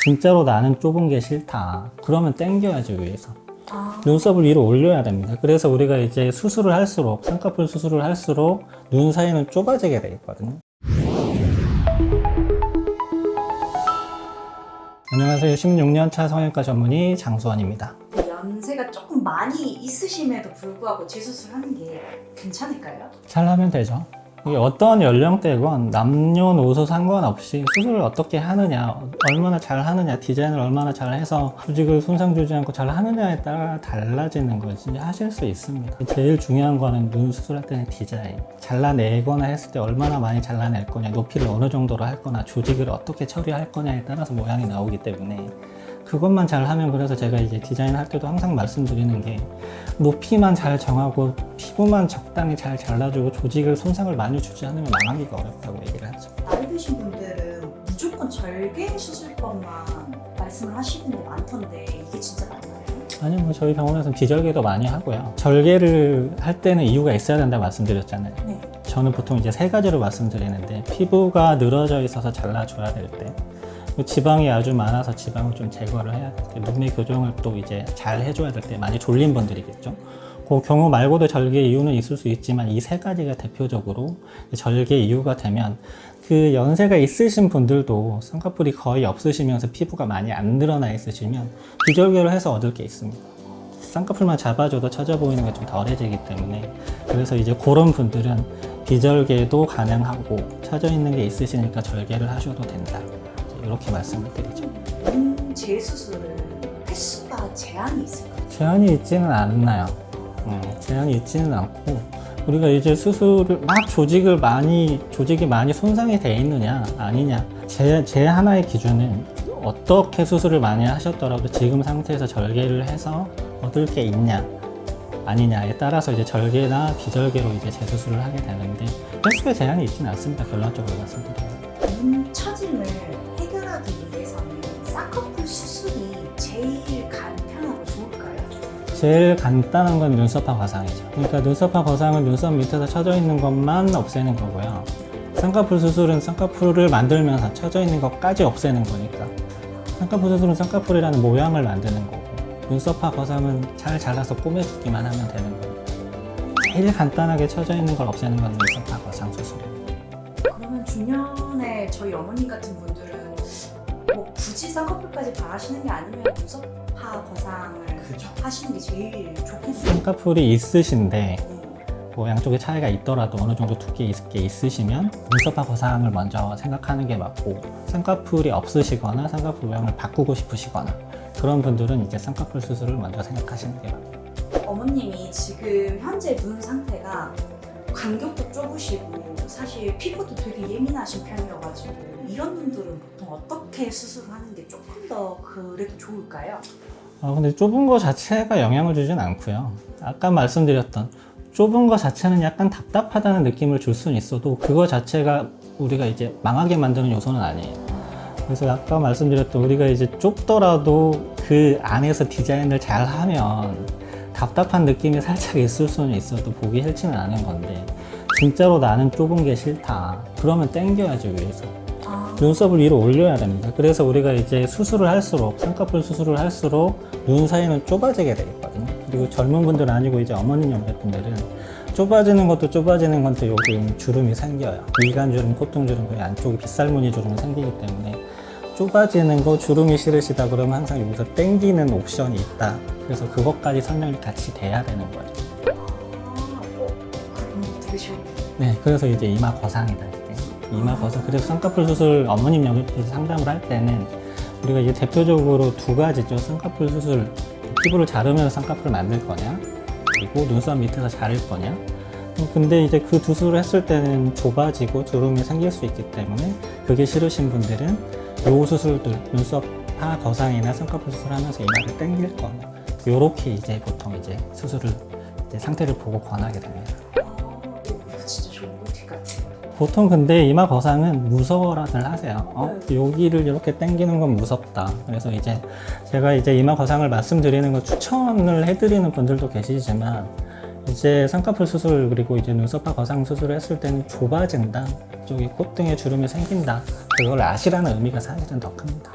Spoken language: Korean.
진짜로 나는 좁은 게 싫다. 그러면 당겨야지 위에서. 눈썹을 위로 올려야 됩니다. 그래서 우리가 이제 수술을 할수록, 쌍꺼풀 수술을 할수록 눈 사이는 좁아지게 돼 있거든요. 안녕하세요. 16년차 성형외과 전문의 장수원입니다. 연세가 조금 많이 있으심에도 불구하고 재수술하는 게 괜찮을까요? 잘하면 되죠. 이게 어떤 연령대건 남녀노소 상관없이 수술을 어떻게 하느냐, 얼마나 잘 하느냐, 디자인을 얼마나 잘 해서 조직을 손상 주지 않고 잘 하느냐에 따라 달라지는 거지 하실 수 있습니다. 제일 중요한 거는 눈 수술할 때는 디자인. 잘라내거나 했을 때 얼마나 많이 잘라낼 거냐, 높이를 어느 정도로 할 거나, 조직을 어떻게 처리할 거냐에 따라서 모양이 나오기 때문에 그것만 잘 하면, 그래서 제가 이제 디자인할 때도 항상 말씀드리는 게 높이만 잘 정하고 피부만 적당히 잘 잘라주고 조직을 손상을 많이 주지 않으면 망하기가 어렵다고 얘기를 하죠. 나이 드신 분들은 무조건 절개 수술법만 말씀을 하시는 게 많던데 이게 진짜 맞나요? 아니요, 뭐 저희 병원에서는 비절개도 많이 하고요. 절개를 할 때는 이유가 있어야 된다고 말씀드렸잖아요. 네. 저는 보통 이제 세 가지로 말씀드리는데, 피부가 늘어져 있어서 잘라줘야 될 때, 지방이 아주 많아서 지방을 좀 제거를 해야 될 때, 눈의 교정을 또 이제 잘 해줘야 될 때, 많이 졸린 분들이겠죠. 그 경우 말고도 절개 이유는 있을 수 있지만 이 세 가지가 대표적으로 절개 이유가 되면, 그 연세가 있으신 분들도 쌍꺼풀이 거의 없으시면서 피부가 많이 안 늘어나 있으시면 비절개를 해서 얻을 게 있습니다. 쌍꺼풀만 잡아줘도 처져 보이는 게 좀 덜해지기 때문에, 그래서 이제 그런 분들은 비절개도 가능하고 처져 있는 게 있으시니까 절개를 하셔도 된다, 이렇게 말씀을 드리죠. 눈 재수술은 횟수가 제한이 있을까요? 제한이 있지는 않나요. 제한이 있지는 않고, 우리가 이제 수술을 막 조직이 많이 손상이 돼 있느냐 아니냐, 제 하나의 기준은 어떻게 수술을 많이 하셨더라도 지금 상태에서 절개를 해서 얻을 게 있냐 아니냐에 따라서 이제 절개나 비절개로 이제 재수술을 하게 되는데, 횟수에 제한이 있지는 않습니다. 결론적으로 말씀드리면. 눈 처짐을 해결하기 위해서는 쌍꺼풀 수술이 제일 간편하고 좋을까요? 제일 간단한 건 눈썹화 거상이죠. 그러니까 눈썹화 거상은 눈썹 밑에서 처져 있는 것만 없애는 거고요. 쌍꺼풀 수술은 쌍꺼풀을 만들면서 처져 있는 것까지 없애는 거니까, 쌍꺼풀 수술은 쌍꺼풀이라는 모양을 만드는 거고, 눈썹화 거상은 잘 잘라서 꼬매주기만 하면 되는 거니까 제일 간단하게 처져 있는 걸 없애는 건 눈썹화 거상 수술입니다. 그러면 중년에 저희 어머님 같은 분들은 뭐 굳이 쌍꺼풀까지 바라시는 게 아니면 눈썹화 거상을 하시는 게 제일 좋겠어요. 쌍꺼풀이 있으신데 네. 뭐 양쪽에 차이가 있더라도 어느 정도 두께 있게 있으시면 눈썹화 거상을 먼저 생각하는 게 맞고, 쌍꺼풀이 없으시거나 쌍꺼풀 모양을 바꾸고 싶으시거나 그런 분들은 이제 쌍꺼풀 수술을 먼저 생각하시는 게 맞아요. 어머님이 지금 현재 눈 상태가 간격도 좁으시고 사실 피부도 되게 예민하신 편이어가지고 이런 분들은 보통 어떻게 수술을 하는 게 조금 더 그래도 좋을까요? 근데 좁은 거 자체가 영향을 주진 않고요. 아까 말씀드렸던 좁은 거 자체는 약간 답답하다는 느낌을 줄 수는 있어도 그거 자체가 우리가 이제 망하게 만드는 요소는 아니에요. 그래서 아까 말씀드렸던, 우리가 이제 좁더라도 그 안에서 디자인을 잘 하면 답답한 느낌이 살짝 있을 수는 있어도 보기 싫지는 않은 건데, 진짜로 나는 좁은 게 싫다. 그러면 당겨야지 위에서. 눈썹을 위로 올려야 됩니다. 그래서 우리가 이제 수술을 할수록, 쌍꺼풀 수술을 할수록 눈 사이는 좁아지게 되거든요. 그리고 젊은 분들은 아니고 이제 어머님 연배분들은 좁아지는 것도 좁아지는 건데 여기 주름이 생겨요. 미간주름, 콧등주름, 그 안쪽에 빗살무늬 주름이 생기기 때문에 좁아지는 거 주름이 싫으시다 그러면 항상 여기서 당기는 옵션이 있다. 그래서 그것까지 설명이 같이 돼야 되는 거죠. 그럼 되게 좋은. 네, 그래서 이제 이마 거상이다. 이마 거상. 그래서 쌍꺼풀 수술 어머님 연배분들 상담을 할 때는 우리가 이제 대표적으로 두 가지죠. 쌍꺼풀 수술, 피부를 자르면서 쌍꺼풀을 만들 거냐, 그리고 눈썹 밑에서 자를 거냐. 근데 이제 그 두 수술을 했을 때는 좁아지고 주름이 생길 수 있기 때문에 그게 싫으신 분들은 요 수술들, 눈썹화 거상이나 쌍꺼풀 수술하면서 이마를 당길 거냐, 요렇게 이제 보통 이제 수술을 이제 상태를 보고 권하게 됩니다. 이거 진짜 좋은 꿀팁 같아요. 보통 근데 이마 거상은 무서워라들 하세요. 여기를 이렇게 당기는 건 무섭다. 그래서 이제 제가 이제 이마 거상을 말씀드리는 거 추천을 해드리는 분들도 계시지만, 이제 쌍꺼풀 수술 그리고 이제 눈썹화 거상 수술을 했을 때는 좁아진다, 이쪽이 콧등에 주름이 생긴다, 그걸 아시라는 의미가 사실은 더 큽니다.